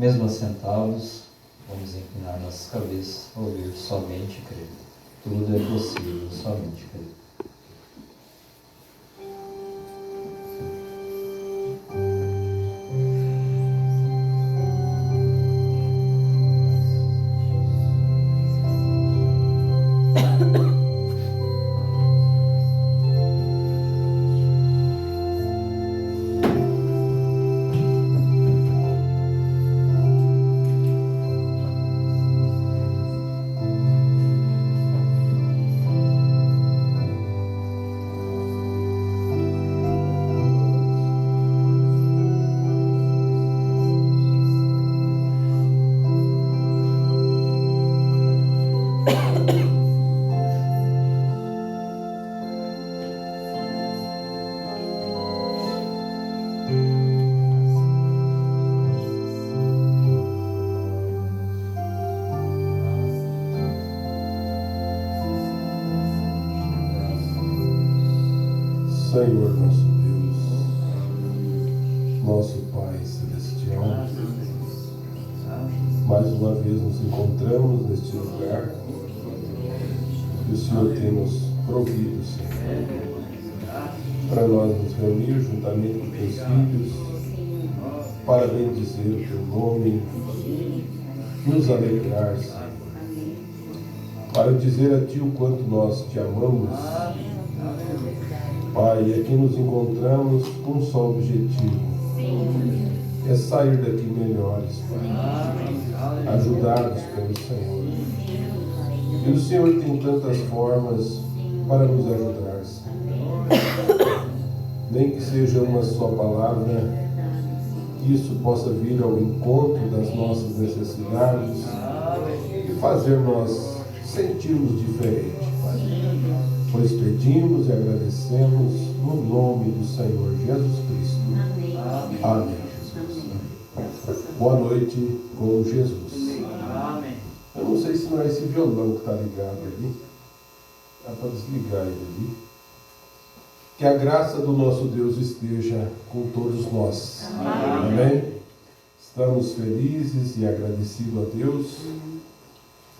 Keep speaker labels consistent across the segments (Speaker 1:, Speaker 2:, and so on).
Speaker 1: Mesmo assentados, vamos inclinar nossas cabeças, ouvir somente crer. Tudo é possível, somente crer.
Speaker 2: Senhor nosso Deus, nosso Pai Celestial, mais uma vez nos encontramos neste lugar que o Senhor tem nos provido, Senhor, para nós nos reunir juntamente com teus filhos, para bendizer o teu nome, nos alegrar, Senhor, para dizer a Ti o quanto nós Te amamos. Pai, aqui nos encontramos com um só objetivo, é sair daqui melhores, Pai, ajudados pelo Senhor. E o Senhor tem tantas formas para nos ajudar, Senhor. Nem que seja uma só palavra, que isso possa vir ao encontro das nossas necessidades e fazer nós sentirmos diferente, Pai. Pois pedimos e agradecemos no nome do Senhor Jesus Cristo. Amém, Jesus. Boa noite com Jesus.
Speaker 3: Amém.
Speaker 2: Eu não sei se não é esse violão que está ligado ali. Dá para desligar ele ali. Que a graça do nosso Deus esteja com todos nós. Amém? Estamos felizes e agradecidos a Deus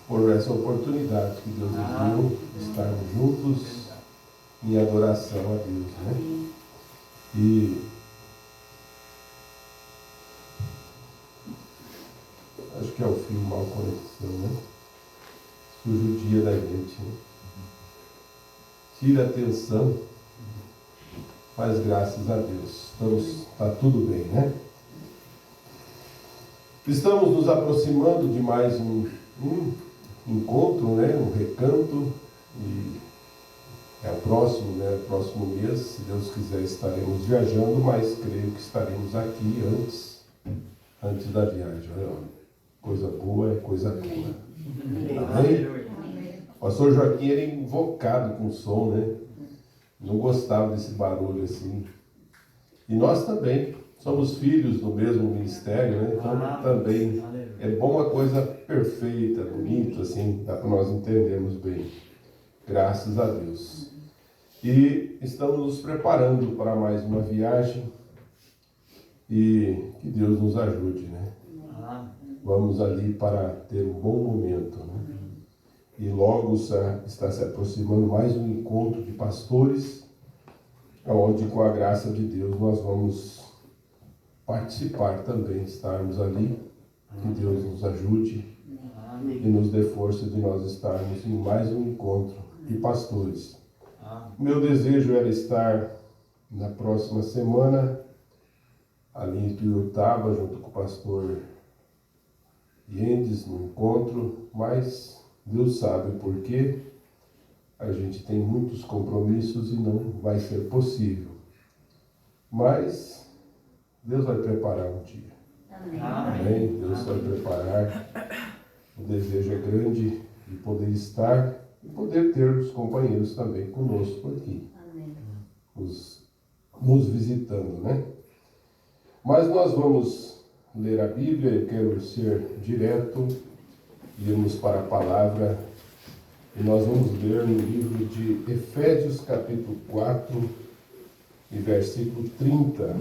Speaker 2: por essa oportunidade que Deus nos deu de estarmos juntos em adoração a Deus, né? E acho que é o fio mal conexão, né? Suja o dia da gente, né? Tira a atenção, mas graças a Deus está tudo bem, né? Estamos nos aproximando de mais um encontro, né? Um recanto, e é o próximo, né? Próximo mês, se Deus quiser, estaremos viajando, mas creio que estaremos aqui antes da viagem. Olha, coisa boa é coisa boa. Amém? O pastor Joaquim era invocado com som, né? Não gostava desse barulho assim. E nós também somos filhos do mesmo ministério, né? Então também é bom uma coisa perfeita, bonita, assim, dá para nós entendermos bem. Graças a Deus. E estamos nos preparando para mais uma viagem e que Deus nos ajude, né? Vamos ali para ter um bom momento, né? E logo está se aproximando mais um encontro de pastores, onde com a graça de Deus nós vamos participar também, estarmos ali. Que Deus nos ajude e nos dê força de nós estarmos em mais um encontro de pastores. Meu desejo era estar na próxima semana ali em Tuiutaba, junto com o pastor Yendes, no encontro, mas Deus sabe o porquê. A gente tem muitos compromissos e não vai ser possível. Mas Deus vai preparar um dia. Amém? Deus vai preparar. O desejo é grande de poder estar e poder ter os companheiros também conosco aqui. Nos visitando, né? Mas nós vamos ler a Bíblia. Eu quero ser direto, irmos para a palavra. E nós vamos ler no livro de Efésios, capítulo 4, e versículo 30.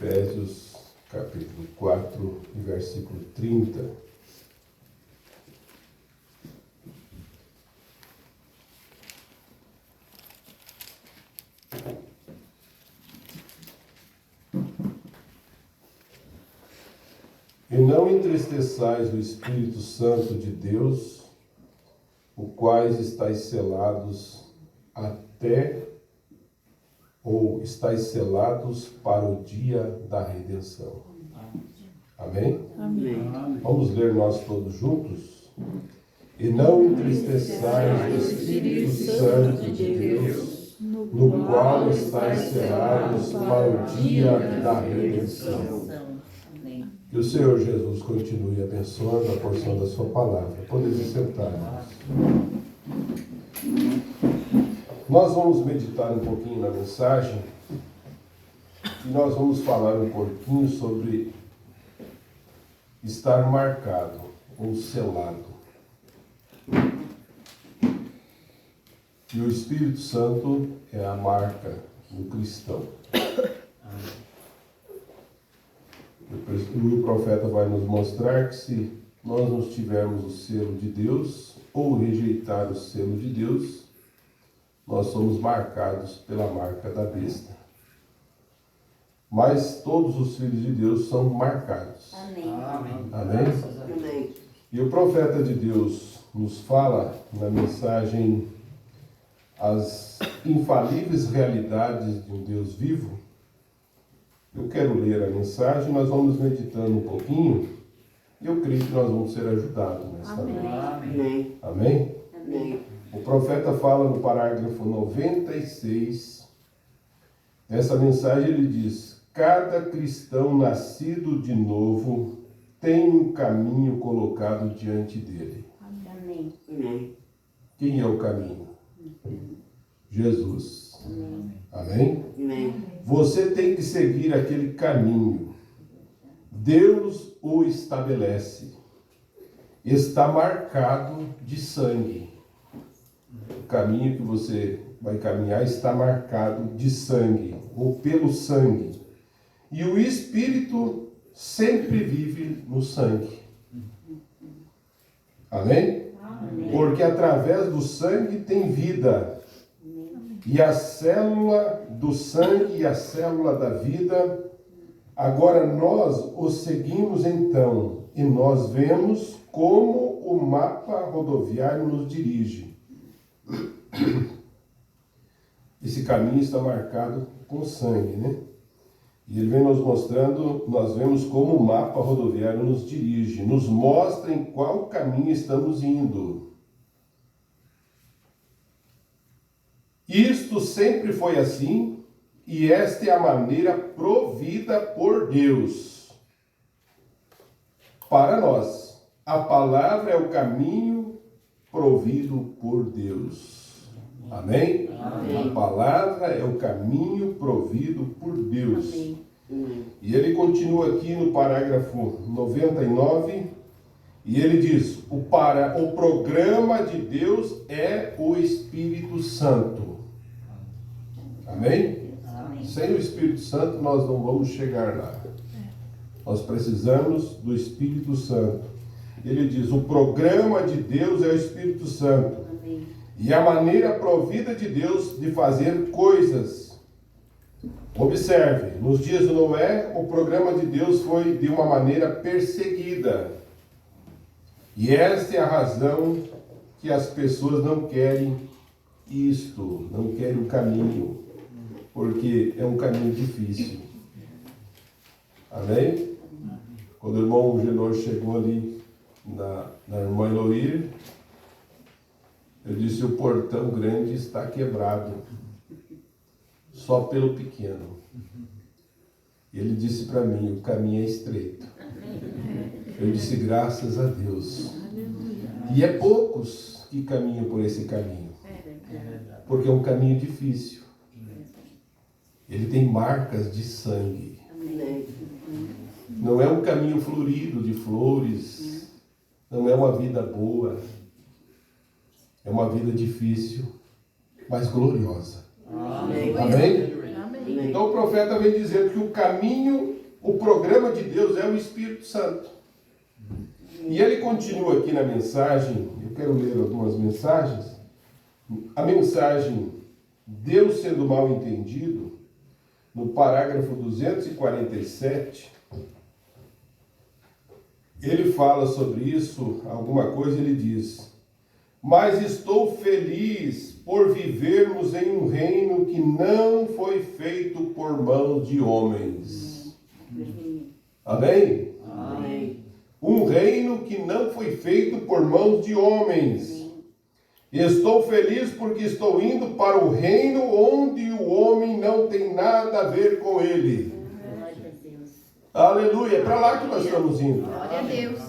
Speaker 2: Efésios, capítulo 4, versículo 30. E não entristeçais o Espírito Santo de Deus, o quais estáis selados estáis selados para o dia da redenção. Amém?
Speaker 3: Amém.
Speaker 2: Vamos ler nós todos juntos? E não entristeçais o Espírito Santo de Deus, no qual estáis selados para o dia da redenção. Que o Senhor Jesus continue abençoando a porção da sua palavra. Podem se sentar. Nós vamos meditar um pouquinho na mensagem e nós vamos falar um pouquinho sobre estar marcado ou selado. E o Espírito Santo é a marca do cristão. O profeta vai nos mostrar que se nós não tivermos o selo de Deus ou rejeitar o selo de Deus, nós somos marcados pela marca da besta. Mas todos os filhos de Deus são marcados.
Speaker 3: Amém.
Speaker 2: Amém?
Speaker 3: Amém.
Speaker 2: E o profeta de Deus nos fala na mensagem as infalíveis realidades de um Deus vivo. Eu quero ler a mensagem, nós vamos meditando um pouquinho e eu creio que nós vamos ser ajudados nesta noite.
Speaker 3: Amém.
Speaker 2: Amém?
Speaker 3: Amém.
Speaker 2: O profeta fala no parágrafo 96 dessa mensagem, ele diz: cada cristão nascido de novo tem um caminho colocado diante dele.
Speaker 3: Amém. Amém.
Speaker 2: Quem é o caminho? Jesus. Amém?
Speaker 3: Amém.
Speaker 2: Você tem que seguir aquele caminho. Deus o estabelece. Está marcado de sangue. O caminho que você vai caminhar está marcado de sangue, ou pelo sangue. E o Espírito sempre vive no sangue. Amém?
Speaker 3: Amém.
Speaker 2: Porque através do sangue tem vida. E a célula do sangue e a célula da vida, agora nós os seguimos então, e nós vemos como o mapa rodoviário nos dirige. Esse caminho está marcado com sangue, né? E ele vem nos mostrando, nós vemos como o mapa rodoviário nos dirige, nos mostra em qual caminho estamos indo. Isto sempre foi assim, e esta é a maneira provida por Deus para nós. A palavra é o caminho provido por Deus. Amém?
Speaker 3: Amém.
Speaker 2: A palavra é o caminho provido por Deus.
Speaker 3: Amém.
Speaker 2: E ele continua aqui no parágrafo 99, e ele diz: o programa de Deus é o Espírito Santo. Amém?
Speaker 3: Amém.
Speaker 2: Sem o Espírito Santo nós não vamos chegar lá. Nós precisamos do Espírito Santo. Ele diz: o programa de Deus é o Espírito Santo.
Speaker 3: Amém.
Speaker 2: E a maneira provida de Deus de fazer coisas. Observe, nos dias de Noé, o programa de Deus foi de uma maneira perseguida. E esta é a razão que as pessoas não querem isto, não querem o caminho, porque é um caminho difícil. Amém? Quando o irmão Genor chegou ali na irmã Eloir, eu disse: o portão grande está quebrado, só pelo pequeno. E ele disse para mim: o caminho é estreito. Eu disse: graças a Deus. E é poucos que caminham por esse caminho, porque é um caminho difícil. Ele tem marcas de sangue.
Speaker 3: Amém.
Speaker 2: Não é um caminho florido de flores, não é uma vida boa, é uma vida difícil, mas gloriosa.
Speaker 3: Amém.
Speaker 2: Amém?
Speaker 3: Amém.
Speaker 2: Então o profeta vem dizendo que o caminho, o programa de Deus é o Espírito Santo. E ele continua aqui na mensagem, eu quero ler algumas mensagens. A mensagem Deus sendo mal entendido, no parágrafo 247, ele fala sobre isso, alguma coisa, ele diz: mas estou feliz por vivermos em um reino que não foi feito por mãos de homens. Amém?
Speaker 3: Amém.
Speaker 2: Um reino que não foi feito por mãos de homens. Estou feliz porque estou indo para o reino onde o homem não tem nada a ver com ele.
Speaker 3: Glória a Deus.
Speaker 2: Aleluia, é para lá que nós estamos indo.
Speaker 4: Glória a Deus.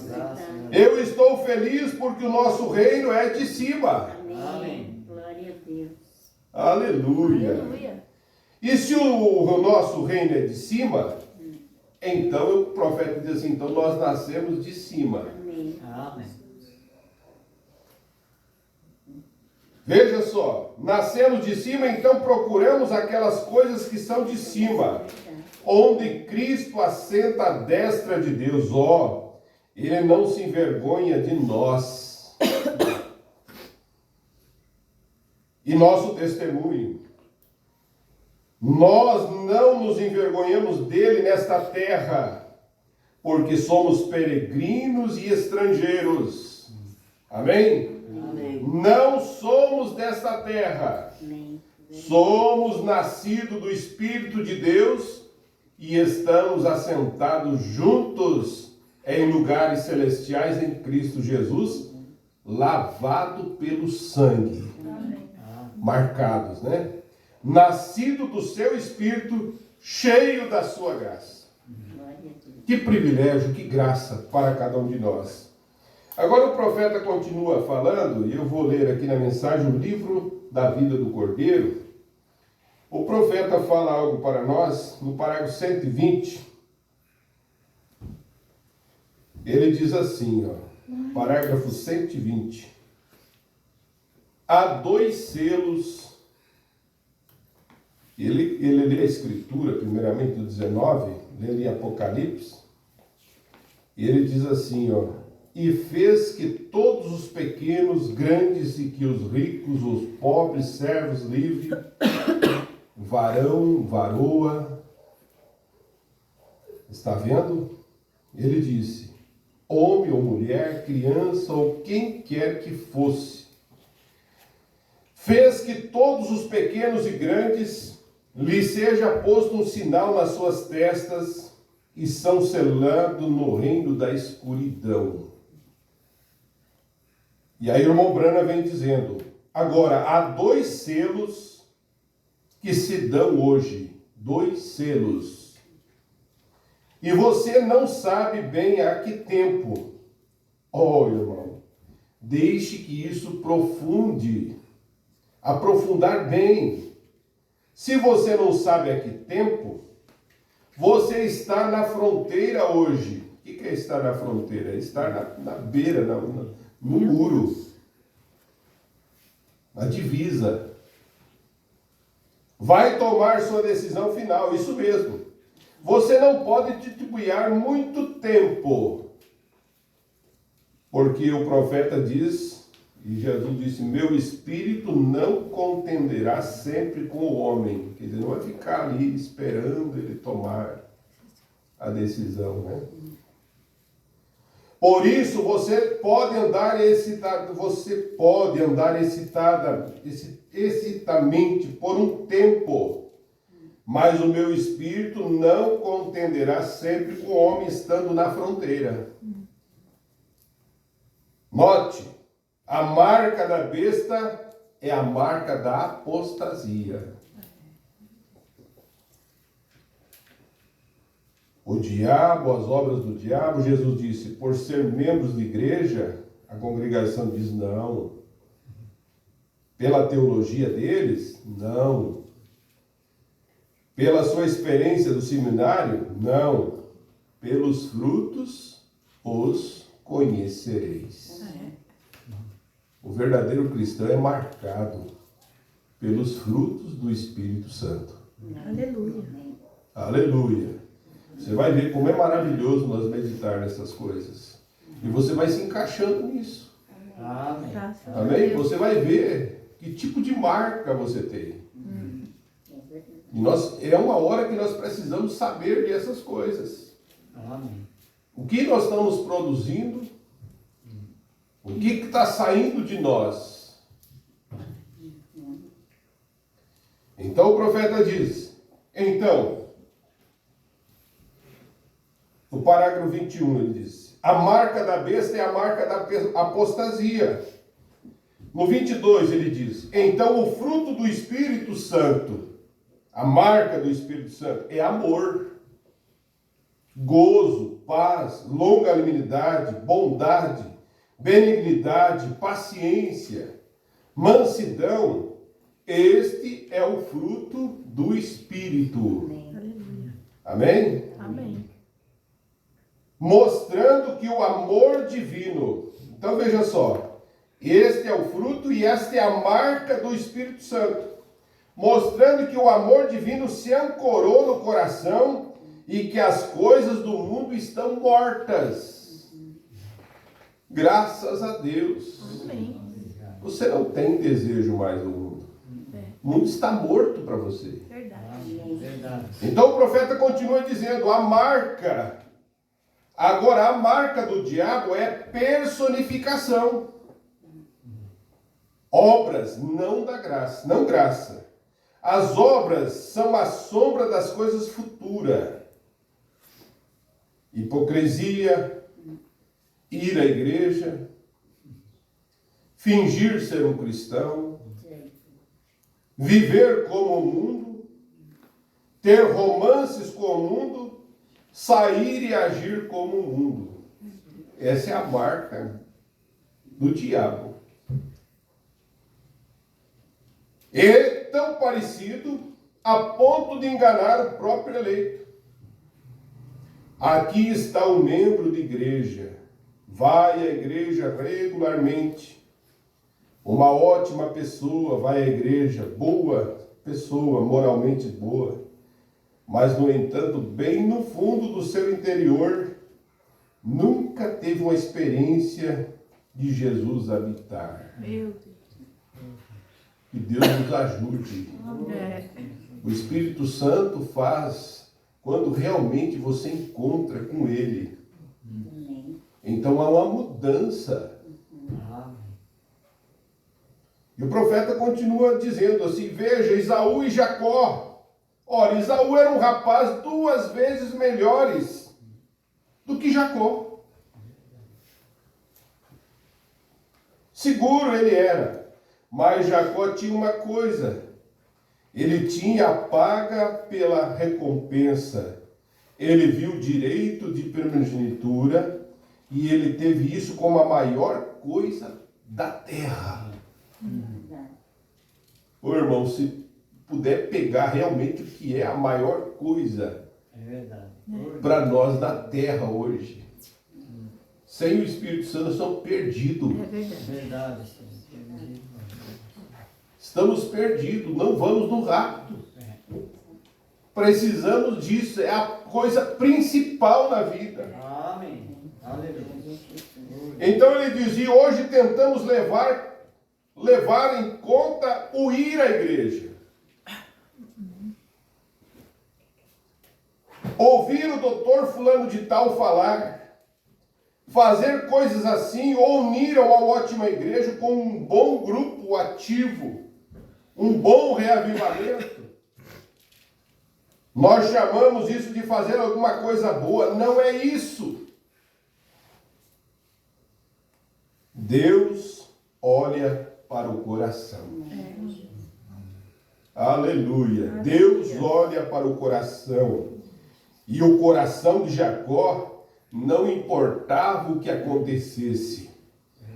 Speaker 2: Eu estou feliz porque o nosso reino é de cima.
Speaker 3: Amém. Glória a Deus.
Speaker 2: Aleluia.
Speaker 4: Aleluia.
Speaker 2: E se o nosso reino é de cima, então o profeta diz assim, então nós nascemos de cima.
Speaker 3: Amém.
Speaker 2: Veja só, nascemos de cima, então procuramos aquelas coisas que são de cima, onde Cristo assenta à destra de Deus. Ele não se envergonha de nós. E nosso testemunho. Nós não nos envergonhamos dele nesta terra, porque somos peregrinos e estrangeiros. Amém?
Speaker 3: Amém.
Speaker 2: Não somos desta terra.
Speaker 3: Amém.
Speaker 2: Somos nascidos do Espírito de Deus e estamos assentados juntos em lugares celestiais em Cristo Jesus, lavado pelo sangue. Marcados, né? Nascido do seu Espírito, cheio da sua graça.
Speaker 3: Glória a Deus.
Speaker 2: Que privilégio, que graça para cada um de nós. Agora o profeta continua falando, e eu vou ler aqui na mensagem o livro da vida do Cordeiro. O profeta fala algo para nós, no parágrafo 120. Ele diz assim, parágrafo 120. Há 2 selos. Ele lê a escritura, primeiramente do 19, lê em Apocalipse, e ele diz assim, e fez que todos os pequenos, grandes, e que os ricos, os pobres, servos, livres, varão, varoa, está vendo? Ele disse, homem ou mulher, criança ou quem quer que fosse, fez que todos os pequenos e grandes lhe seja posto um sinal nas suas testas e são selados no reino da escuridão. E aí o irmão Brana vem dizendo, agora há 2 selos que se dão hoje, 2 selos. E você não sabe bem a que tempo. Irmão, deixe que isso aprofundar bem. Se você não sabe a que tempo, você está na fronteira hoje. O que é estar na fronteira? É estar na beira, no muro, na divisa. Vai tomar sua decisão final, isso mesmo. Você não pode titubear muito tempo, porque o profeta diz, e Jesus disse, meu espírito não contenderá sempre com o homem. Quer dizer, não vai ficar ali esperando ele tomar a decisão, né? Por isso, você pode andar excitamente por um tempo, mas o meu espírito não contenderá sempre com o homem estando na fronteira. Note, a marca da besta é a marca da apostasia. O diabo, as obras do diabo, Jesus disse, por ser membros de igreja, a congregação diz não. Pela teologia deles, não. Pela sua experiência do seminário, não. Pelos frutos os conhecereis. O verdadeiro cristão é marcado pelos frutos do Espírito Santo.
Speaker 4: Aleluia.
Speaker 3: Amém.
Speaker 2: Aleluia. Você vai ver como é maravilhoso nós meditar nessas coisas. E você vai se encaixando nisso.
Speaker 5: Amém.
Speaker 4: Graças a
Speaker 2: Amém?
Speaker 4: Deus.
Speaker 2: Você vai ver que tipo de marca você tem.
Speaker 3: É verdade.
Speaker 2: É uma hora que nós precisamos saber dessas coisas.
Speaker 5: Amém.
Speaker 2: O que nós estamos produzindo? O que está saindo de nós? Então o profeta diz, então, no parágrafo 21 ele diz, a marca da besta é a marca da apostasia. No 22 ele diz, então o fruto do Espírito Santo, a marca do Espírito Santo é amor, gozo, paz, longanimidade, bondade, benignidade, paciência, mansidão. Este é o fruto do Espírito.
Speaker 4: Aleluia.
Speaker 2: Amém?
Speaker 4: Amém.
Speaker 2: Mostrando que o amor divino. Então veja só. Este é o fruto e esta é a marca do Espírito Santo. Mostrando que o amor divino se ancorou no coração e que as coisas do mundo estão mortas. Graças a Deus.
Speaker 4: Amém.
Speaker 2: Você não tem desejo mais do mundo. O mundo está morto para você.
Speaker 4: Verdade.
Speaker 5: Amém. Verdade.
Speaker 2: Então o profeta continua dizendo, a marca. Agora a marca do diabo é personificação. Obras, não da graça, não graça. As obras são a sombra das coisas futuras. Hipocrisia, ir à igreja, fingir ser um cristão, viver como o mundo, ter romances com o mundo, sair e agir como o mundo. Essa é a marca do diabo. É tão parecido a ponto de enganar o próprio eleito. Aqui está um membro de igreja, vai à igreja regularmente, uma ótima pessoa, vai à igreja, boa pessoa, moralmente boa, mas no entanto, bem no fundo do seu interior, nunca teve uma experiência de Jesus habitar.
Speaker 4: Meu Deus.
Speaker 2: Que Deus nos ajude.
Speaker 4: É.
Speaker 2: O Espírito Santo faz quando realmente você encontra com Ele.
Speaker 3: Amém.
Speaker 2: Então há uma mudança.
Speaker 5: Amém.
Speaker 2: E o profeta continua dizendo assim, veja, Esaú e Jacó. Ora, Esaú era um rapaz 2 vezes melhores do que Jacó. Seguro ele era. Mas Jacó tinha uma coisa, ele tinha a paga pela recompensa, ele viu o direito de primogenitura e ele teve isso como a maior coisa da terra. Ô irmão, se puder pegar realmente o que é a maior coisa
Speaker 5: É verdade.
Speaker 2: para nós da terra hoje, sem o Espírito Santo nós estamos perdidos.
Speaker 4: É verdade.
Speaker 5: Verdade, Senhor.
Speaker 2: Estamos perdidos, não vamos no rapto. Precisamos disso, é a coisa principal na vida.
Speaker 5: Amém. Aleluia.
Speaker 2: Então ele dizia, hoje tentamos levar em conta o ir à igreja. Ouvir o doutor fulano de tal falar, fazer coisas assim, ou unir a uma ótima igreja com um bom grupo ativo, um bom reavivamento. Nós chamamos isso de fazer alguma coisa boa. Não é isso. Deus olha para o coração. Aleluia. Deus olha para o coração. E o coração de Jacó não importava o que acontecesse.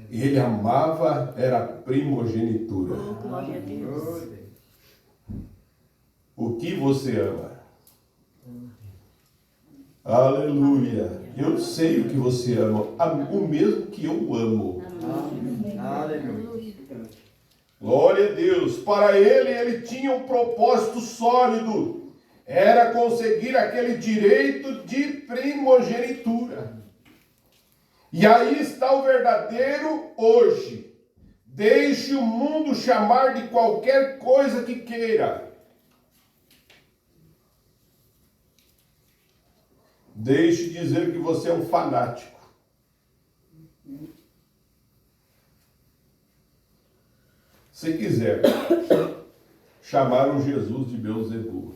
Speaker 2: Ele amava, era a primogenitura.
Speaker 4: Oh, glória a Deus.
Speaker 2: O que você ama? Aleluia. Eu sei o que você ama. O mesmo que eu amo.
Speaker 5: Amém. Aleluia.
Speaker 2: Glória a Deus. Para ele tinha um propósito sólido. Era conseguir aquele direito de primogenitura. E aí está o verdadeiro hoje. Deixe o mundo chamar de qualquer coisa que queira. Deixe dizer que você é um fanático. Se quiser chamar um Jesus de Beelzebul,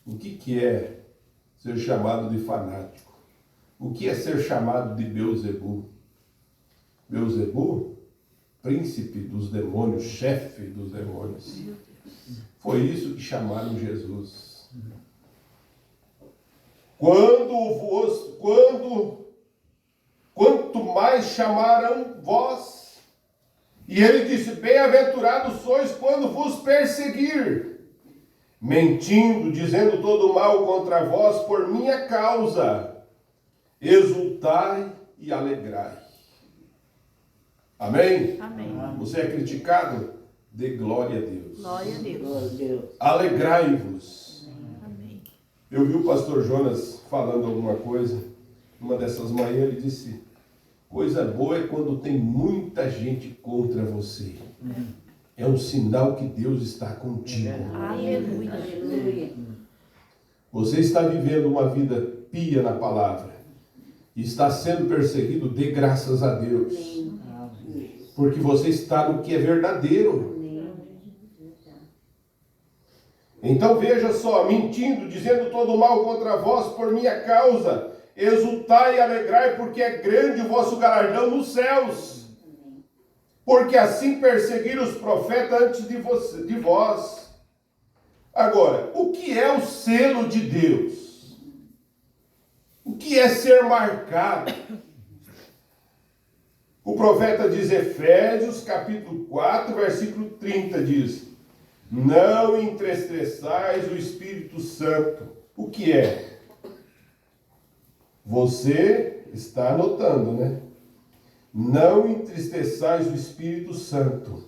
Speaker 2: o que é ser chamado de fanático? O que é ser chamado de Beelzebul? Beelzebul, príncipe dos demônios, chefe dos demônios. Foi isso que chamaram Jesus. Quanto mais chamaram vós. E ele disse, bem-aventurados sois quando vos perseguir, mentindo, dizendo todo mal contra vós por minha causa. Exultai e alegrai. Amém?
Speaker 4: Amém.
Speaker 2: Você é criticado? Dê glória a Deus.
Speaker 4: Glória a Deus.
Speaker 3: Glória a Deus.
Speaker 2: Alegrai-vos.
Speaker 4: Amém.
Speaker 2: Eu vi o pastor Jonas falando alguma coisa, numa dessas manhãs, ele disse, coisa boa é quando tem muita gente contra você. É um sinal que Deus está contigo.
Speaker 4: Aleluia.
Speaker 3: Aleluia.
Speaker 2: Você está vivendo uma vida pia na palavra. E está sendo perseguido, dê graças a Deus. Porque você está no que é verdadeiro. Então veja só, mentindo, dizendo todo mal contra vós por minha causa, exultai e alegrai, porque é grande o vosso galardão nos céus. Porque assim perseguiram os profetas antes de vós. Agora, o que é o selo de Deus? O que é ser marcado? O profeta diz, Efésios capítulo 4, versículo 30, diz, não entristeçais o Espírito Santo. O que é? Você está anotando, né? Não entristeçais o Espírito Santo.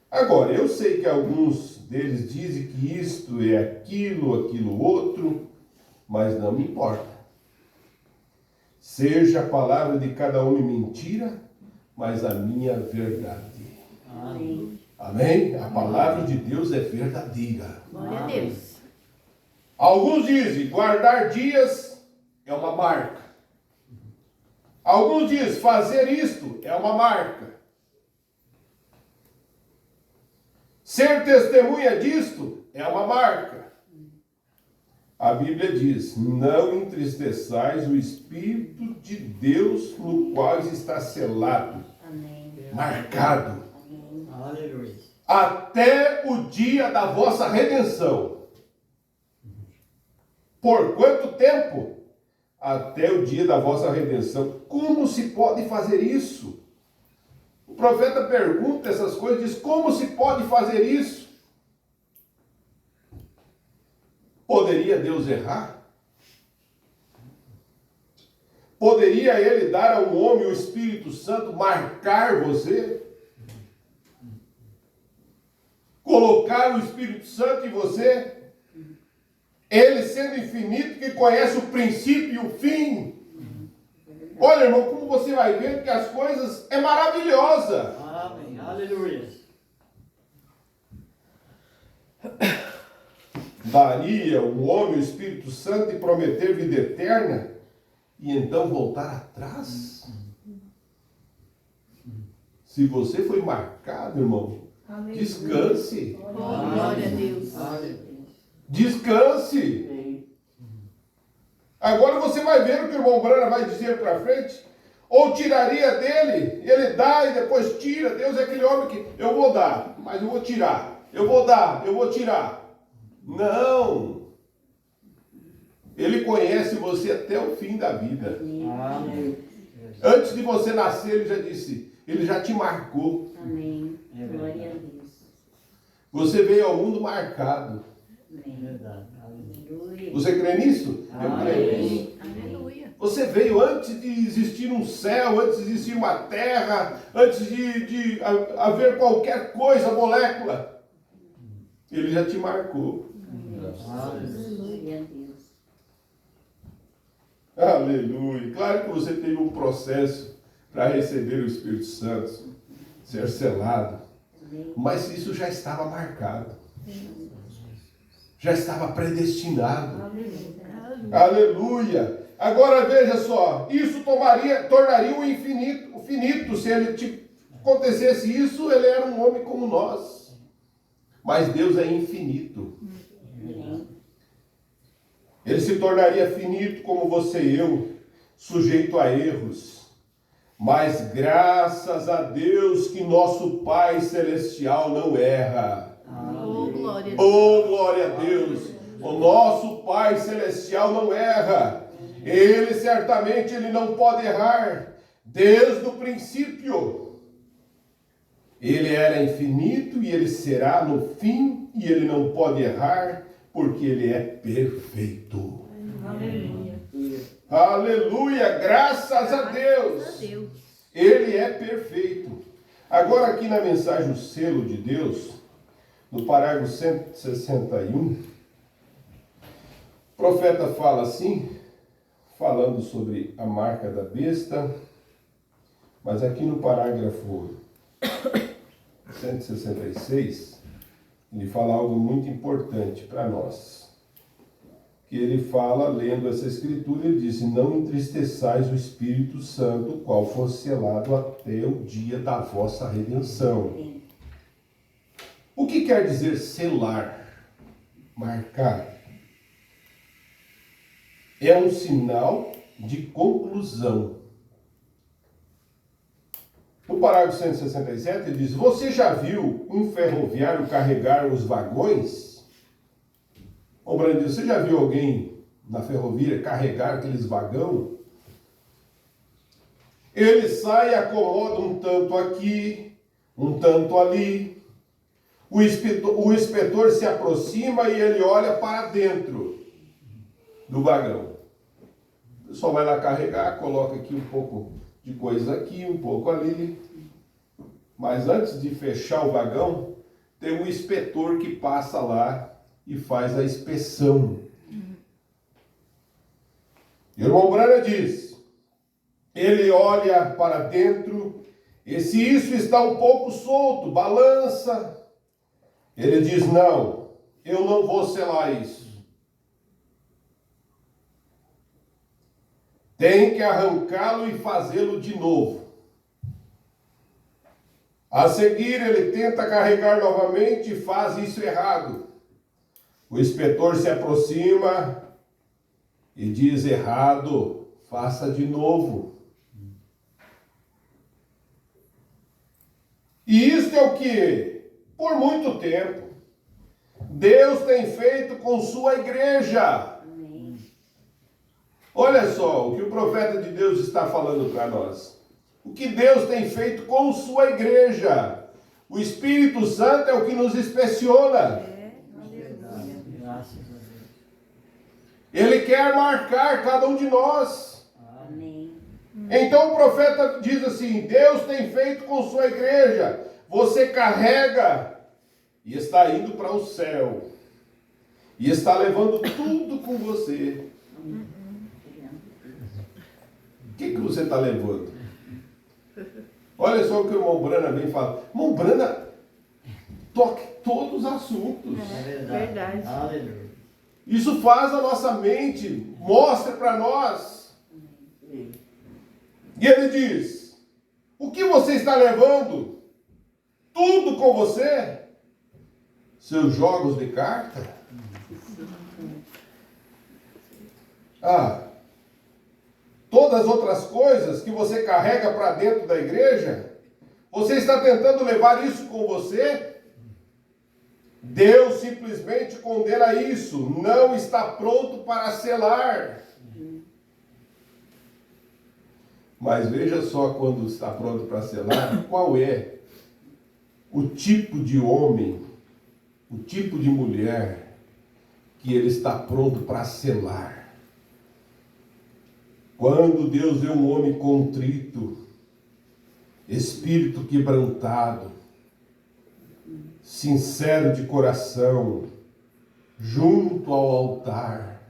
Speaker 2: Agora, eu sei que alguns deles dizem que isto é aquilo outro, mas não me importa. Seja a palavra de cada homem mentira, mas a minha verdade.
Speaker 3: Amém.
Speaker 2: Amém? A palavra de Deus é verdadeira.
Speaker 4: Glória a Deus.
Speaker 2: Alguns dizem, guardar dias é uma marca. Alguns dizem, fazer isto é uma marca. Ser testemunha disto é uma marca. A Bíblia diz, não entristeçais o Espírito de Deus no qual está selado,
Speaker 3: Amém.
Speaker 2: marcado,
Speaker 5: Aleluia.
Speaker 2: até o dia da vossa redenção. Por quanto tempo? Até o dia da vossa redenção. Como se pode fazer isso? O profeta pergunta essas coisas, diz, como se pode fazer isso? Poderia Deus errar? Poderia Ele dar ao homem o Espírito Santo, marcar você? Colocar o Espírito Santo em você? Ele sendo infinito, que conhece o princípio e o fim. Olha, irmão, como você vai ver que as coisas é maravilhosa.
Speaker 5: Amém. Aleluia.
Speaker 2: Daria o homem o Espírito Santo e prometer vida eterna e então voltar atrás? Se você foi marcado, irmão, descanse.
Speaker 4: Glória a Deus.
Speaker 5: Aleluia.
Speaker 2: Descanse. Agora você vai ver o que o irmão Brana vai dizer para frente. Ou tiraria dele, ele dá e depois tira. Deus é aquele homem que eu vou dar, mas eu vou tirar. Eu vou dar, eu vou tirar. Não. Ele conhece você até o fim da vida.
Speaker 5: Amém.
Speaker 2: Antes de você nascer, ele já disse, ele já te marcou.
Speaker 3: Amém.
Speaker 5: É
Speaker 3: Glória a
Speaker 5: verdade.
Speaker 3: Deus.
Speaker 2: Você veio ao mundo marcado.
Speaker 3: Amém.
Speaker 5: Verdade. Aleluia.
Speaker 3: Aleluia.
Speaker 2: Você crê nisso? Eu creio nisso.
Speaker 4: Aleluia.
Speaker 2: Você veio antes de existir um céu, antes de existir uma terra, antes de haver qualquer coisa, molécula. Ele já te marcou.
Speaker 3: Glória a Deus.
Speaker 2: Aleluia. Claro que você teve um processo para receber o Espírito Santo, ser selado. Mas isso já estava marcado. Já estava predestinado. Aleluia. Agora veja só, isso tornaria o finito. Se ele acontecesse isso, ele era um homem como nós. Mas Deus é infinito. Ele se tornaria finito como você e eu, sujeito a erros. Mas graças a Deus que nosso Pai Celestial não erra.
Speaker 4: Oh, glória a Deus.
Speaker 2: Oh, glória a Deus! O nosso Pai Celestial não erra. Ele certamente ele não pode errar. Desde o princípio. Ele era infinito e ele será no fim. E ele não pode errar porque ele é perfeito.
Speaker 4: Aleluia.
Speaker 2: Aleluia! Graças a Deus!
Speaker 4: Graças a Deus.
Speaker 2: Ele é perfeito. Agora aqui na mensagem O Selo de Deus, no parágrafo 161, o profeta fala assim, falando sobre a marca da besta, mas aqui no parágrafo 166, ele fala algo muito importante para nós. Que ele fala, lendo essa escritura, ele diz: não entristeçais o Espírito Santo, o qual for selado até o dia da vossa redenção. O que quer dizer selar? Marcar. É um sinal de conclusão. No parágrafo 167 ele diz: você já viu um ferroviário carregar os vagões? Ô Brandinho, você já viu alguém na ferrovia carregar aqueles vagão? Ele sai e acomoda um tanto aqui, um tanto ali. O inspetor se aproxima e ele olha para dentro do vagão. O pessoal vai lá carregar, coloca aqui um pouco de coisa aqui, um pouco ali. Mas antes de fechar o vagão, tem um inspetor que passa lá e faz a inspeção. E o irmão Branham diz, ele olha para dentro, e se isso está um pouco solto, balança, ele diz: não, eu não vou selar isso. Tem que arrancá-lo e fazê-lo de novo. A seguir, ele tenta carregar novamente e faz isso errado. O inspetor se aproxima e diz: errado, faça de novo. E isso é o que, por muito tempo, Deus tem feito com sua igreja.
Speaker 3: Amém.
Speaker 2: Olha só o que o profeta de Deus está falando para nós. O que Deus tem feito com sua igreja. O Espírito Santo é o que nos inspeciona.
Speaker 5: Graças a Deus.
Speaker 2: Ele quer marcar cada um de nós.
Speaker 3: Amém.
Speaker 2: Então o profeta diz assim: Deus tem feito com sua igreja. Você carrega e está indo para o céu. E está levando tudo com você. O que você está levando? Olha só o que o irmão Brana vem falar. Irmão Brana toca todos os assuntos.
Speaker 5: É verdade.
Speaker 4: Verdade.
Speaker 5: Aleluia.
Speaker 2: Isso faz a nossa mente, mostra para nós. E ele diz: o que você está levando? Tudo com você? Seus jogos de carta? Todas as outras coisas que você carrega para dentro da igreja? Você está tentando levar isso com você? Deus simplesmente condena isso. Não está pronto para selar. Mas veja só, quando está pronto para selar, qual é o tipo de homem, o tipo de mulher que ele está pronto para selar. Quando Deus vê um homem contrito, espírito quebrantado, sincero de coração, junto ao altar,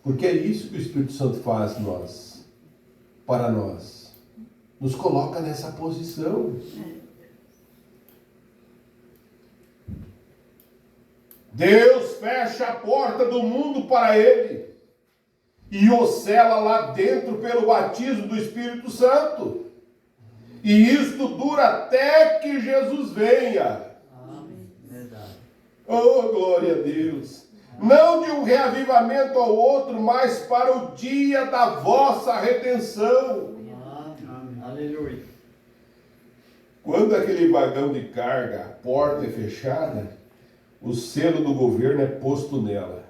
Speaker 2: porque é isso que o Espírito Santo faz para nós, nos coloca nessa posição. Deus fecha a porta do mundo para ele e o sela lá dentro pelo batismo do Espírito Santo. E isto dura até que Jesus venha.
Speaker 5: Amém. Verdade.
Speaker 2: Oh, glória a Deus. Não de um reavivamento ao outro, mas para o dia da vossa redenção.
Speaker 5: Amém. Aleluia.
Speaker 2: Quando aquele vagão de carga, a porta é fechada, o selo do governo é posto nela.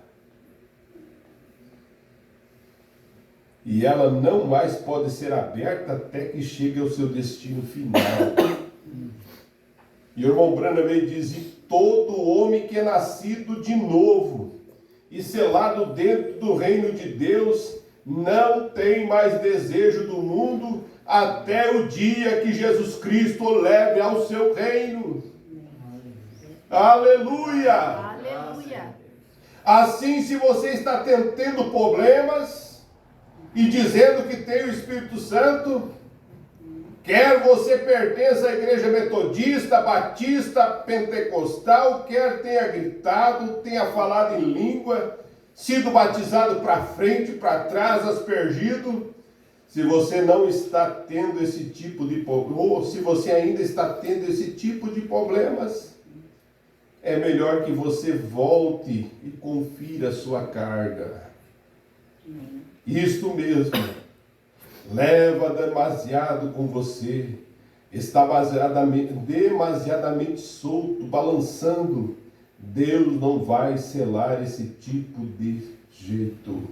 Speaker 2: E ela não mais pode ser aberta até que chegue ao seu destino final. E o irmão Branham diz: e todo homem que é nascido de novo e selado dentro do reino de Deus não tem mais desejo do mundo até o dia que Jesus Cristo o leve ao seu reino. Aleluia!
Speaker 4: Aleluia.
Speaker 2: Assim, se você está tendo problemas e dizendo que tem o Espírito Santo, quer você pertença à igreja metodista, batista, pentecostal, quer tenha gritado, tenha falado em língua, sido batizado para frente, para trás, aspergido, se você não está tendo esse tipo de problema, ou se você ainda está tendo esse tipo de problemas, é melhor que você volte e confira a sua carga. Isto mesmo, leva demasiado com você, está demasiadamente solto, balançando. Deus não vai selar esse tipo de jeito.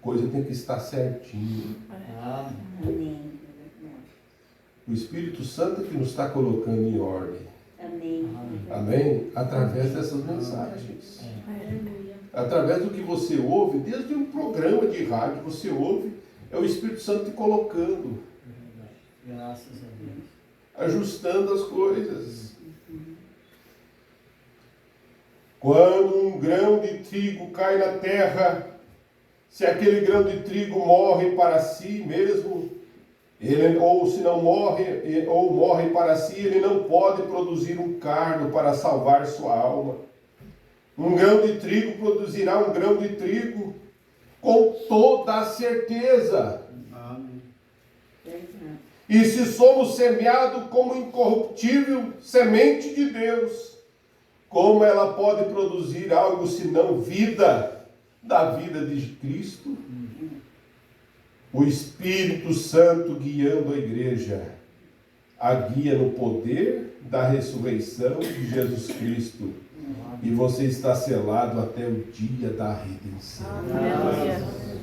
Speaker 2: Coisa tem que estar certinho.
Speaker 3: Amém.
Speaker 2: O Espírito Santo que nos está colocando em ordem.
Speaker 3: Amém.
Speaker 2: Amém? Através dessas mensagens.
Speaker 4: Aleluia.
Speaker 2: Através do que você ouve, desde um programa de rádio, você ouve, é o Espírito Santo te colocando,
Speaker 5: Graças a Deus.
Speaker 2: ajustando as coisas. Quando um grão de trigo cai na terra, se aquele grão de trigo morre para si mesmo, ou se não morre, ou morre para si, ele não pode produzir um cardo para salvar sua alma. Um grão de trigo produzirá um grão de trigo com toda a certeza.
Speaker 5: Amém.
Speaker 2: E se somos semeados como incorruptível semente de Deus, como ela pode produzir algo senão vida, da vida de Cristo? O Espírito Santo guiando a igreja, a guia no poder da ressurreição de Jesus Cristo. E você está selado até o dia da redenção.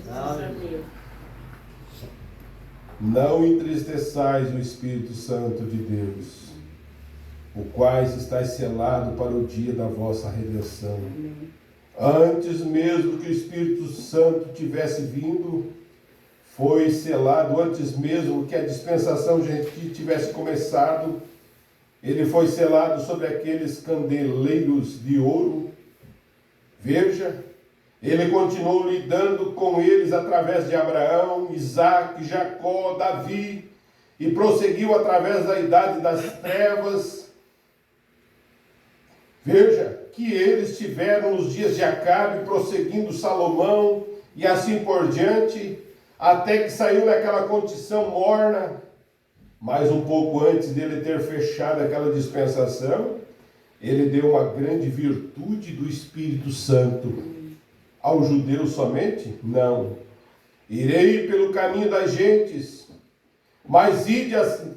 Speaker 4: Aleluia.
Speaker 2: Não entristeçais o Espírito Santo de Deus, o quais estáis selado para o dia da vossa redenção. Antes mesmo que o Espírito Santo tivesse vindo, foi selado, antes mesmo que a dispensação gentil tivesse começado, ele foi selado sobre aqueles candeleiros de ouro. Veja, ele continuou lidando com eles através de Abraão, Isaque, Jacó, Davi, e prosseguiu através da idade das trevas. Veja que eles tiveram nos dias de Acabe, prosseguindo Salomão, e assim por diante, até que saiu daquela condição morna. Mas um pouco antes dele ter fechado aquela dispensação, ele deu uma grande virtude do Espírito Santo. Aos judeus somente? Não. Irei pelo caminho das gentes, mas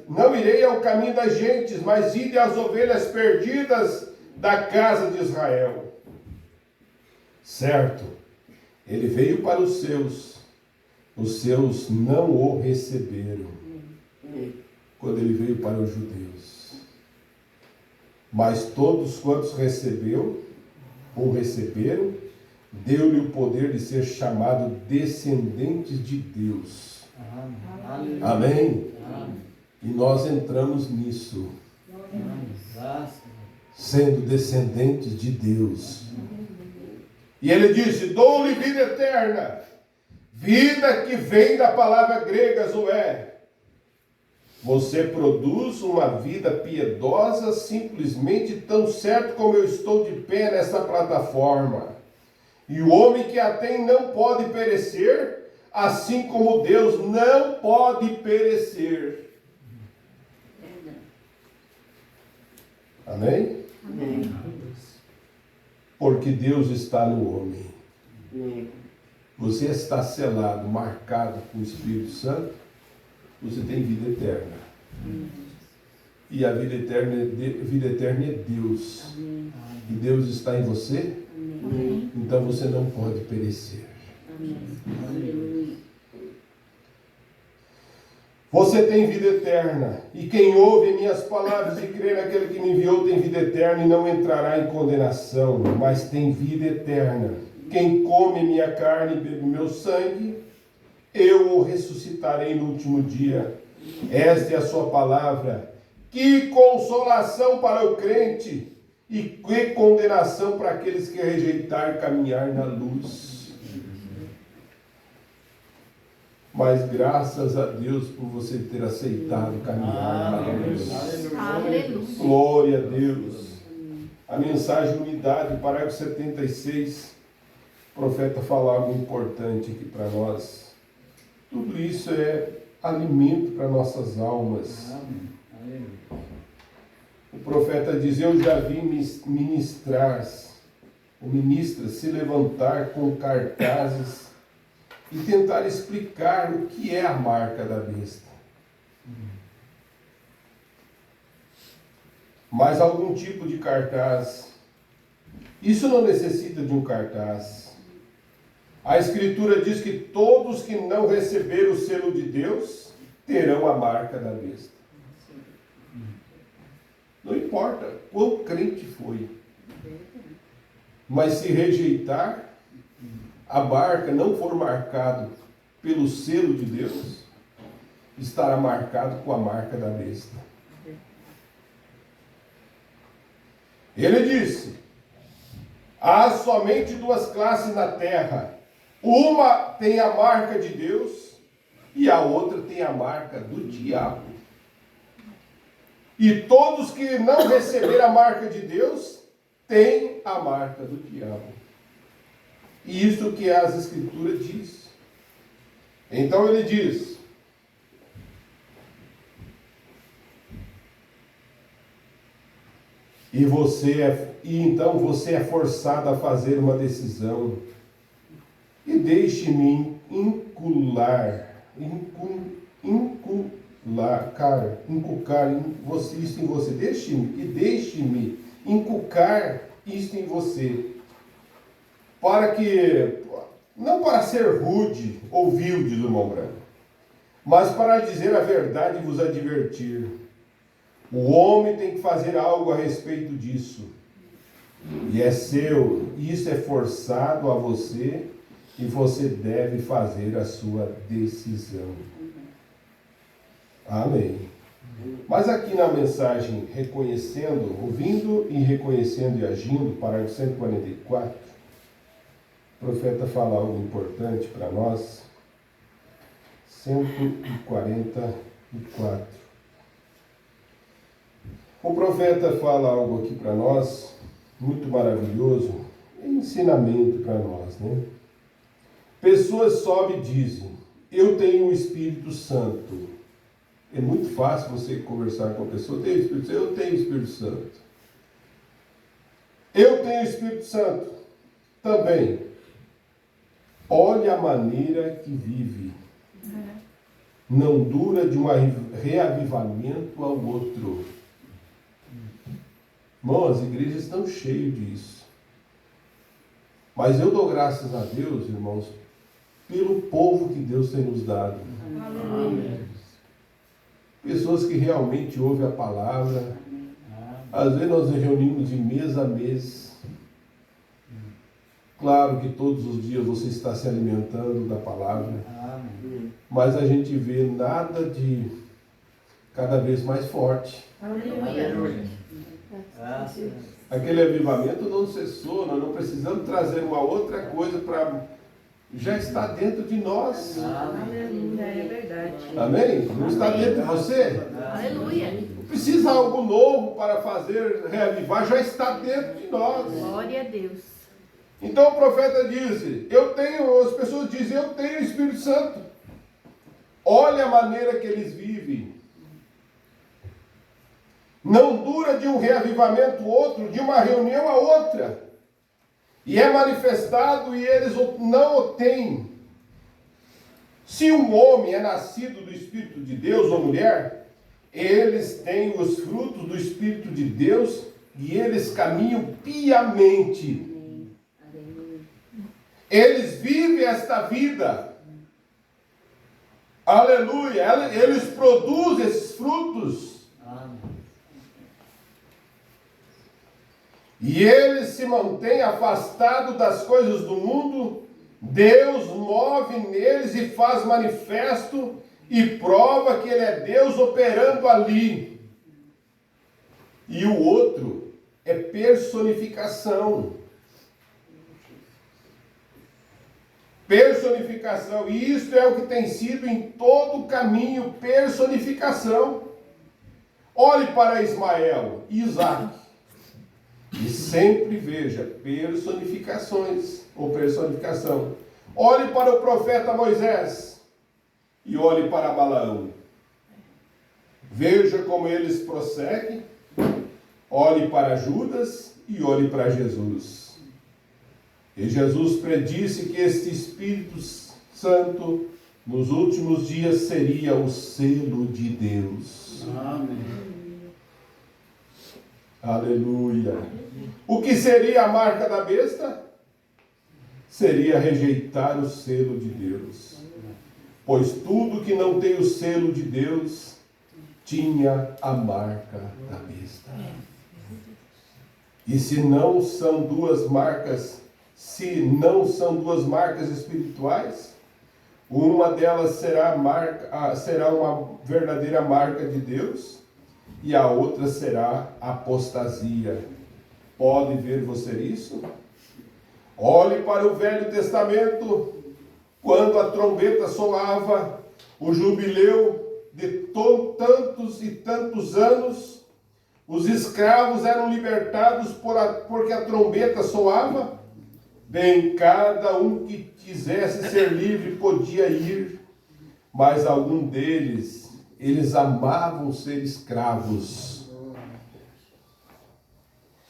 Speaker 2: não irei ao caminho das gentes, mas ide às ovelhas perdidas da casa de Israel. Certo, ele veio para os seus não o receberam. Quando ele veio para os judeus. Mas todos quantos o receberam, deu-lhe o poder de ser chamado descendentes de Deus.
Speaker 5: Amém.
Speaker 2: Amém?
Speaker 5: Amém.
Speaker 2: E nós entramos nisso,
Speaker 5: Amém. Graças a
Speaker 2: sendo descendentes de Deus. E ele disse: dou-lhe vida eterna, vida que vem da palavra grega zoé. Você produz uma vida piedosa simplesmente tão certo como eu estou de pé nessa plataforma. E o homem que a tem não pode perecer, assim como Deus não pode perecer. Amém?
Speaker 3: Amém.
Speaker 2: Porque Deus está no homem. Você está selado, marcado com o Espírito Santo, você tem vida eterna. E a vida eterna é Deus. E Deus está em você,
Speaker 3: Amém.
Speaker 2: então você não pode perecer.
Speaker 3: Amém. Aleluia.
Speaker 2: Você tem vida eterna, e quem ouve minhas palavras e crê naquele que me enviou tem vida eterna e não entrará em condenação, mas tem vida eterna. Quem come minha carne e bebe meu sangue, eu o ressuscitarei no último dia. Esta é a sua palavra. Que consolação para o crente e que condenação para aqueles que rejeitar caminhar na luz. Mas graças a Deus por você ter aceitado caminhar na luz.
Speaker 4: Aleluia.
Speaker 2: Glória a Deus. A mensagem unidade, parágrafo 76. O profeta fala algo importante aqui para nós. Tudo isso é alimento para nossas almas.
Speaker 5: Amém. Aleluia.
Speaker 2: O profeta diz: eu já vi ministras se levantar com cartazes e tentar explicar o que é a marca da besta. Mas algum tipo de cartaz. Isso não necessita de um cartaz. A Escritura diz que todos que não receberam o selo de Deus terão a marca da besta. Não importa quão crente foi. Mas se rejeitar, a marca não for marcado pelo selo de Deus, estará marcado com a marca da besta. Ele disse: há somente duas classes na terra. Uma tem a marca de Deus e a outra tem a marca do diabo. E todos que não receberam a marca de Deus têm a marca do diabo. E isso que as Escrituras diz. Então ele diz: e então você é forçado a fazer uma decisão. E deixe-me inculcar isso em você. Deixe-me inculcar isto em você. Para que, não para ser rude ou vil, diz o irmão Branco, mas para dizer a verdade e vos advertir. O homem tem que fazer algo a respeito disso. E é seu, isso é forçado a você, e você deve fazer a sua decisão. Amém. Mas aqui na mensagem reconhecendo, ouvindo e reconhecendo e agindo, parágrafo 144, o profeta fala algo importante para nós. 144. O profeta fala algo aqui para nós, muito maravilhoso, ensinamento para nós, né? Pessoas sobem e dizem: eu tenho o Espírito Santo. É muito fácil você conversar com a pessoa: tem o Espírito Santo? Eu tenho o Espírito Santo. Eu tenho o Espírito Santo também. Olha a maneira que vive. Não dura de um reavivamento ao outro. Irmão, as igrejas estão cheias disso. Mas eu dou graças a Deus, irmãos, pelo povo que Deus tem nos dado.
Speaker 4: Aleluia.
Speaker 2: Pessoas que realmente ouvem a palavra. Às vezes nós nos reunimos de mês a mês. Claro que todos os dias você está se alimentando da palavra,
Speaker 5: Amém.
Speaker 2: mas a gente vê nada de cada vez mais forte.
Speaker 5: Aleluia. Graças a Deus.
Speaker 2: Aquele avivamento não cessou, nós não precisamos trazer uma outra coisa para... Já está dentro de nós.
Speaker 4: Aleluia, é verdade.
Speaker 2: Amém? Não está dentro de você?
Speaker 4: Aleluia.
Speaker 2: Não precisa algo novo para fazer reavivar, já está dentro de nós.
Speaker 4: Glória a Deus.
Speaker 2: Então o profeta disse, as pessoas dizem, eu tenho o Espírito Santo. Olha a maneira que eles vivem. Não dura de um reavivamento outro, de uma reunião a outra. E é manifestado e eles não o têm. Se um homem é nascido do Espírito de Deus ou mulher, eles têm os frutos do Espírito de Deus e eles caminham piamente. Eles vivem esta vida. Aleluia. Eles produzem esses frutos.
Speaker 5: Amém.
Speaker 2: E eles se mantêm afastados das coisas do mundo. Deus move neles e faz manifesto e prova que Ele é Deus operando ali. E o outro é personificação. Personificação. E isso é o que tem sido em todo o caminho, personificação. Olhe para Ismael e Isaac. E sempre veja personificações ou personificação. Olhe para o profeta Moisés e olhe para Balaão. Veja como eles prosseguem. Olhe para Judas e olhe para Jesus. E Jesus predisse que este Espírito Santo nos últimos dias seria o selo de Deus.
Speaker 5: Amém.
Speaker 2: Aleluia. O que seria a marca da besta? Seria rejeitar o selo de Deus. Pois tudo que não tem o selo de Deus tinha a marca da besta. E se não são duas marcas espirituais, uma delas será uma verdadeira marca de Deus, e a outra será apostasia. Pode ver você isso? Olhe para o Velho Testamento, quando a trombeta soava, o jubileu de tantos e tantos anos, os escravos eram libertados porque a trombeta soava. Bem, cada um que quisesse ser livre podia ir, mas algum deles, eles amavam ser escravos.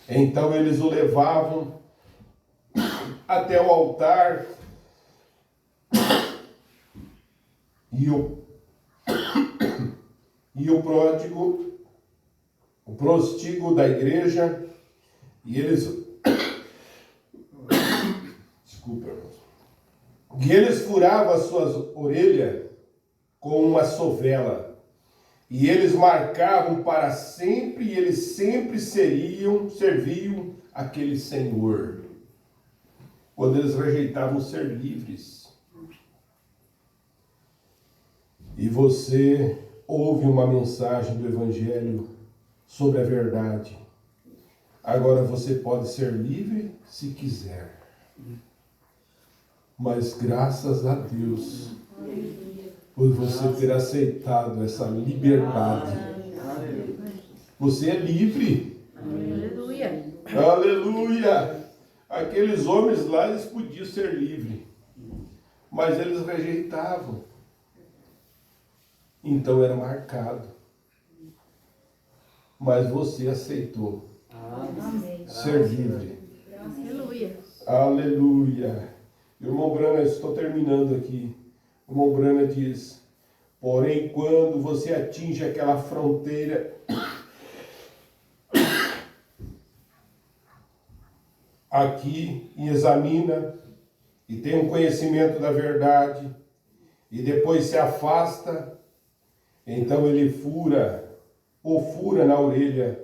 Speaker 2: Então eles o levavam até o altar e o próstigo da igreja, e eles e eles furavam as suas orelhas com uma sovela. E eles marcavam para sempre, e eles sempre serviam aquele Senhor. Quando eles rejeitavam ser livres. E você ouve uma mensagem do Evangelho sobre a verdade. Agora você pode ser livre se quiser. Mas graças a Deus por você ter aceitado essa liberdade. Você é livre.
Speaker 4: Aleluia.
Speaker 2: Aleluia! Aqueles homens lá, eles podiam ser livres, mas eles rejeitavam. Então era marcado. Mas você aceitou
Speaker 4: Amém.
Speaker 2: ser livre.
Speaker 4: Aleluia.
Speaker 2: Aleluia! Irmão Brana, estou terminando aqui. O irmão Brana diz: porém, quando você atinge aquela fronteira aqui e examina e tem um conhecimento da verdade e depois se afasta, então ele fura na orelha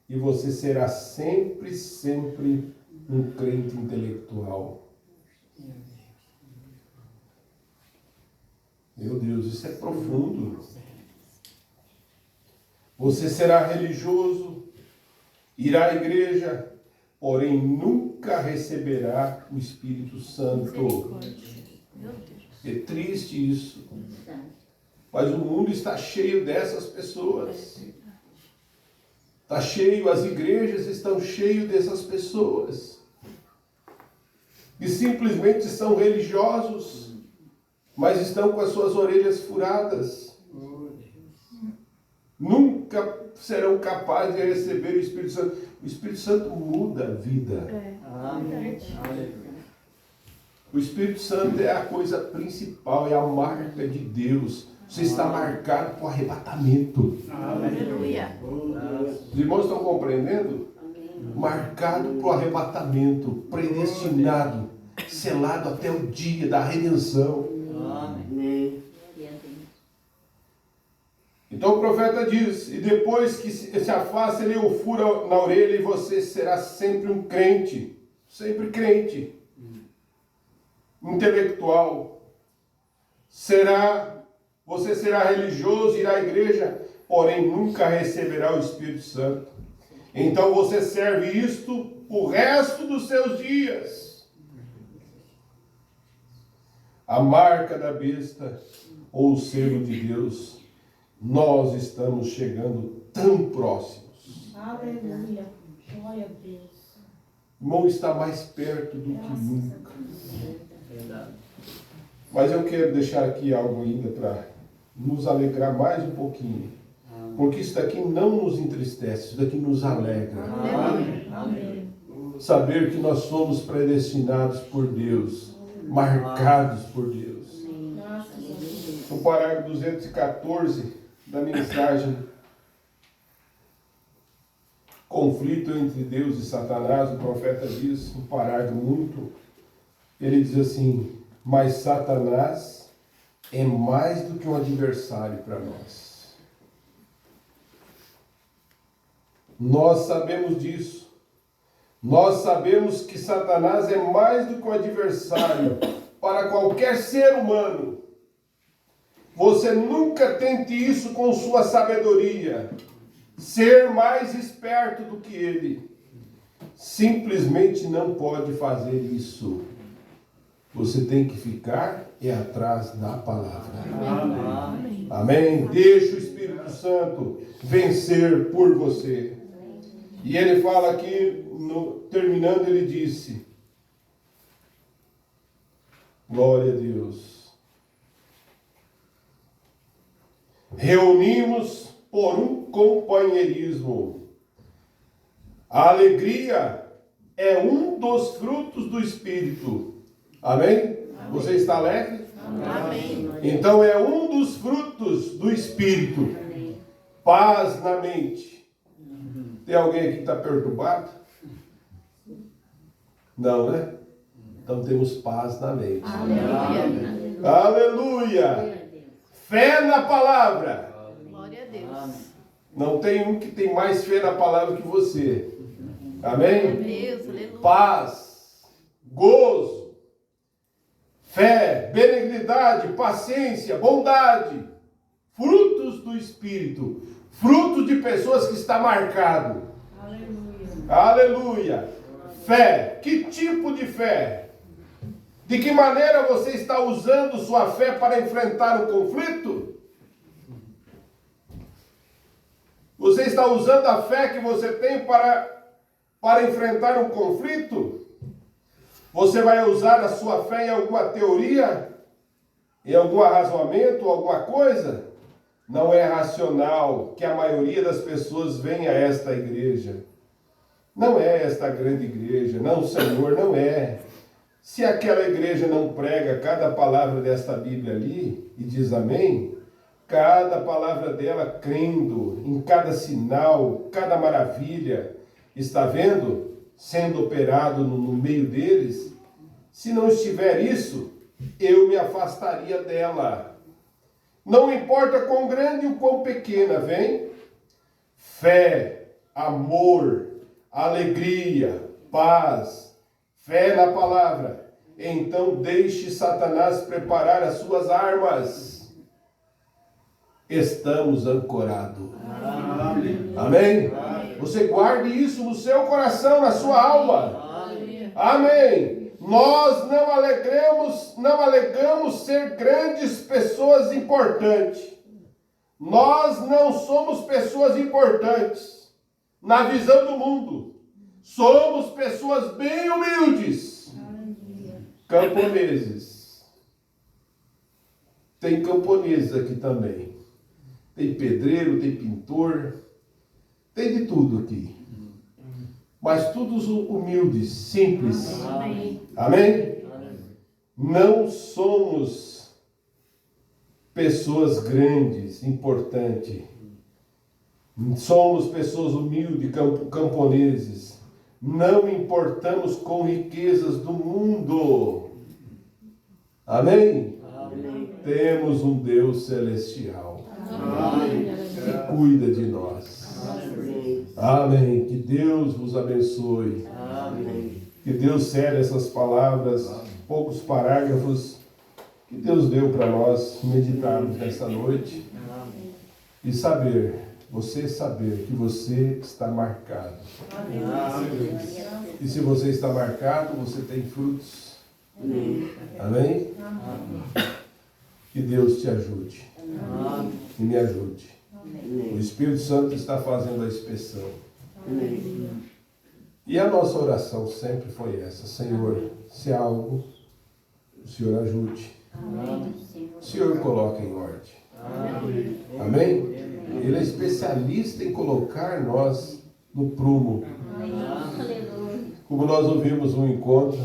Speaker 2: e você será sempre um crente intelectual. Meu Deus, isso é profundo. Você será religioso, irá à igreja, porém nunca receberá o Espírito Santo.
Speaker 4: Misericórdia. Meu Deus.
Speaker 2: É triste isso. Mas o mundo está cheio dessas pessoas. Está cheio, as igrejas estão cheias dessas pessoas. E simplesmente são religiosos, mas estão com as suas orelhas furadas. Nunca serão capazes de receber o Espírito Santo. O Espírito Santo muda a vida.
Speaker 5: Amém. Aleluia.
Speaker 2: O Espírito Santo é a coisa principal, é a marca de Deus. Você está marcado para o arrebatamento.
Speaker 4: Aleluia.
Speaker 2: Os irmãos estão compreendendo? Marcado para o arrebatamento, predestinado, selado até o dia da redenção.
Speaker 5: Amém.
Speaker 2: Então o profeta diz, e depois que se afasta, ele o fura na orelha e você será sempre um crente. Sempre crente. Intelectual. Você será religioso, irá à igreja, porém nunca receberá o Espírito Santo. Então você serve isto o resto dos seus dias. A marca da besta ou o selo de Deus. Nós estamos chegando tão próximos.
Speaker 3: Aleluia. Glória a Deus.
Speaker 2: O irmão está mais perto do que nunca.
Speaker 5: Verdade.
Speaker 2: Mas eu quero deixar aqui algo ainda para nos alegrar mais um pouquinho. Porque isso daqui não nos entristece, isso daqui nos alegra.
Speaker 5: Amém.
Speaker 2: Saber que nós somos predestinados por Deus, marcados por Deus.
Speaker 3: Nossa, Deus.
Speaker 2: No parágrafo 214 da mensagem, conflito entre Deus e Satanás, o profeta diz, um parágrafo muito, ele diz assim, mas Satanás é mais do que um adversário para nós. Nós sabemos disso. Nós sabemos que Satanás é mais do que um adversário para qualquer ser humano. Você nunca tente isso com sua sabedoria. Ser mais esperto do que ele. Simplesmente não pode fazer isso. Você tem que ficar atrás da palavra.
Speaker 5: Amém.
Speaker 2: Amém? Deixa o Espírito Santo vencer por você. E ele fala aqui, terminando, ele disse, glória a Deus. Reunimos por um companheirismo. A alegria é um dos frutos do Espírito. Amém? Você está alegre?
Speaker 4: Amém.
Speaker 2: Então é um dos frutos do Espírito. Paz na mente. Tem alguém aqui que está perturbado? Não, né? Então temos paz na mente.
Speaker 4: Aleluia.
Speaker 2: Aleluia! Fé na palavra.
Speaker 4: Glória a Deus.
Speaker 2: Não tem um que tem mais fé na palavra que você. Amém?
Speaker 4: Deus, aleluia.
Speaker 2: Paz, gozo, fé, benignidade, paciência, bondade, frutos do Espírito, frutos de pessoas que está marcado.
Speaker 3: Aleluia.
Speaker 2: Aleluia! Fé, que tipo de fé? De que maneira você está usando sua fé para enfrentar o conflito? Você está usando a fé que você tem para enfrentar um conflito? Você vai usar a sua fé em alguma teoria? Em algum arrazoamento, alguma coisa? Não é racional que a maioria das pessoas venha a esta igreja. Não é esta grande igreja. Não, Senhor, não é. Se aquela igreja não prega cada palavra desta Bíblia ali e diz amém, cada palavra dela crendo em cada sinal, cada maravilha, está vendo? Sendo operado no meio deles. Se não estiver isso, eu me afastaria dela. Não importa quão grande ou quão pequena, vem? Fé, amor, alegria, paz, fé na palavra. então deixe Satanás preparar as suas armas. Estamos ancorados. Amém? Você guarde isso no seu coração, na sua alma. Amém. Nós não alegamos ser grandes pessoas importantes. Nós não somos pessoas importantes na visão do mundo. Somos pessoas bem humildes. Camponeses. Tem camponeses aqui também. Tem pedreiro, tem pintor, tem de tudo aqui. Mas todos humildes, simples. Amém? Não somos pessoas grandes, importantes. Somos pessoas humildes, camponeses. Não importamos com riquezas do mundo. Amém? Temos um Deus celestial que cuida de nós. Amém. Que Deus vos abençoe. Que Deus cele essas palavras, poucos parágrafos que Deus deu para nós meditarmos nessa noite e você saber que você está marcado. E se você está marcado, você tem frutos. Amém? Que Deus te ajude e me ajude. O Espírito Santo está fazendo a inspeção. E a nossa oração sempre foi essa: Senhor, se há algo, o Senhor ajude. O Senhor coloca em ordem. Amém? Ele é especialista em colocar nós no prumo. Como nós ouvimos um encontro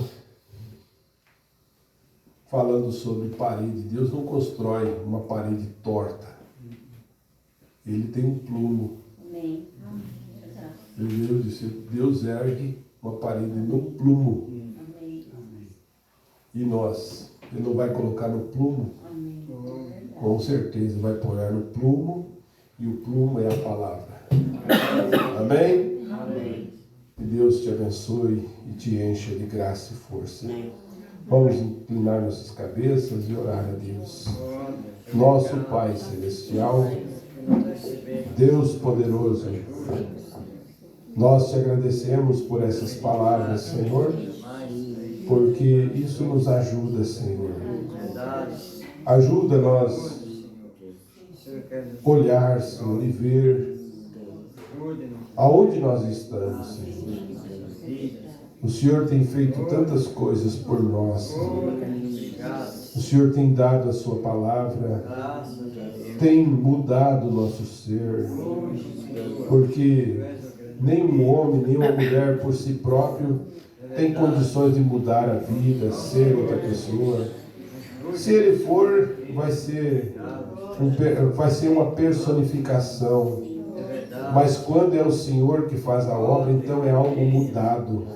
Speaker 2: falando sobre parede. Deus não constrói uma parede torta. Ele tem um plumo. Deus disse, Deus ergue uma parede no plumo. E nós, Ele não vai colocar no plumo? Com certeza vai pôr no plumo, e o plumo é a palavra. Amém? Que Deus te abençoe e te encha de graça e força. Vamos inclinar nossas cabeças e orar a Deus. Nosso Pai Celestial, Deus poderoso, nós te agradecemos por essas palavras, Senhor, porque isso nos ajuda, Senhor. Ajuda nós olhar, Senhor, e ver aonde nós estamos, Senhor. O Senhor tem feito tantas coisas por nós, Senhor. O Senhor tem dado a sua palavra, tem mudado o nosso ser, porque nem um homem, nem uma mulher por si próprio tem condições de mudar a vida, ser outra pessoa. Se ele for, vai ser uma personificação. Mas quando é o Senhor que faz a obra, então é algo mudado.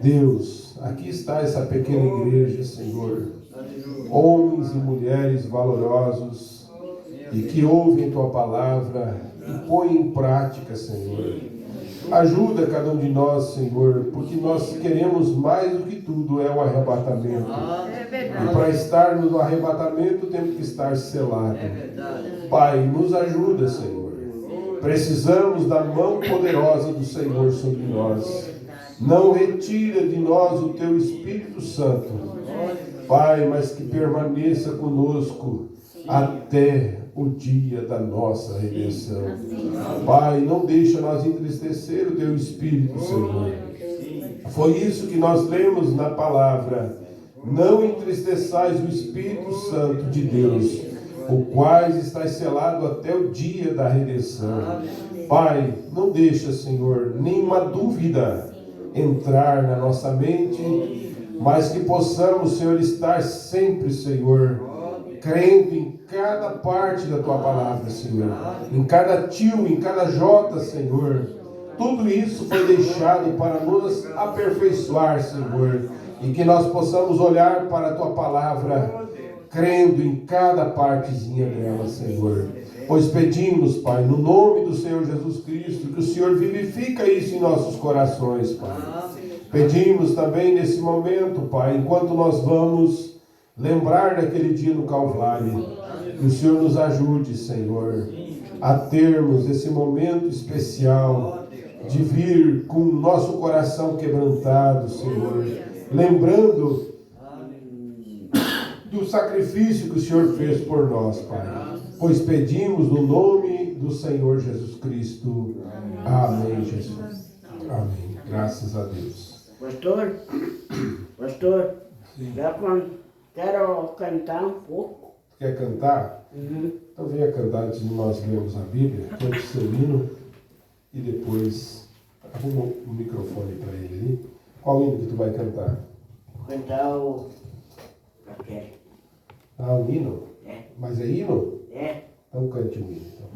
Speaker 2: Deus, aqui está essa pequena igreja, Senhor. Homens e mulheres valorosos e que ouvem Tua palavra e põem em prática, Senhor. Ajuda cada um de nós, Senhor, porque nós queremos mais do que tudo, é o arrebatamento. E para estar no arrebatamento temos que estar selados. Pai, nos ajuda, Senhor. Precisamos da mão poderosa do Senhor sobre nós. Não retira de nós o Teu Espírito Santo, Pai, mas que permaneça conosco até o dia da nossa redenção. Pai, não deixa nós entristecer o Teu Espírito, Senhor. Foi isso que nós lemos na palavra. Não entristeçais o Espírito Santo de Deus, o qual está selado até o dia da redenção. Pai, não deixa, Senhor, nenhuma dúvida entrar na nossa mente, mas que possamos, Senhor, estar sempre, Senhor, crendo em cada parte da Tua palavra, Senhor, em cada tio, em cada jota, Senhor. Tudo isso foi deixado para nos aperfeiçoar, Senhor, e que nós possamos olhar para a Tua palavra, crendo em cada partezinha dela, Senhor. Pois pedimos, Pai, no nome do Senhor Jesus Cristo, que o Senhor vivifica isso em nossos corações, Pai. Pedimos também nesse momento, Pai, enquanto nós vamos lembrar daquele dia no Calvário, que o Senhor nos ajude, Senhor, a termos esse momento especial de vir com o nosso coração quebrantado, Senhor, lembrando do sacrifício que o Senhor fez por nós, Pai. Pois pedimos no nome do Senhor Jesus Cristo. Amém, Jesus. Amém. Graças a Deus.
Speaker 6: Pastor, quero cantar um pouco.
Speaker 2: Quer cantar?
Speaker 6: Uhum.
Speaker 2: Então venha cantar antes de nós lermos a Bíblia. Cante o seu hino e depois arruma o microfone para ele ali. Qual hino que tu vai cantar?
Speaker 6: Cantar o... Aquele.
Speaker 2: Ah, o hino?
Speaker 6: É.
Speaker 2: Mas é hino?
Speaker 6: É.
Speaker 2: Então cante o hino. Então.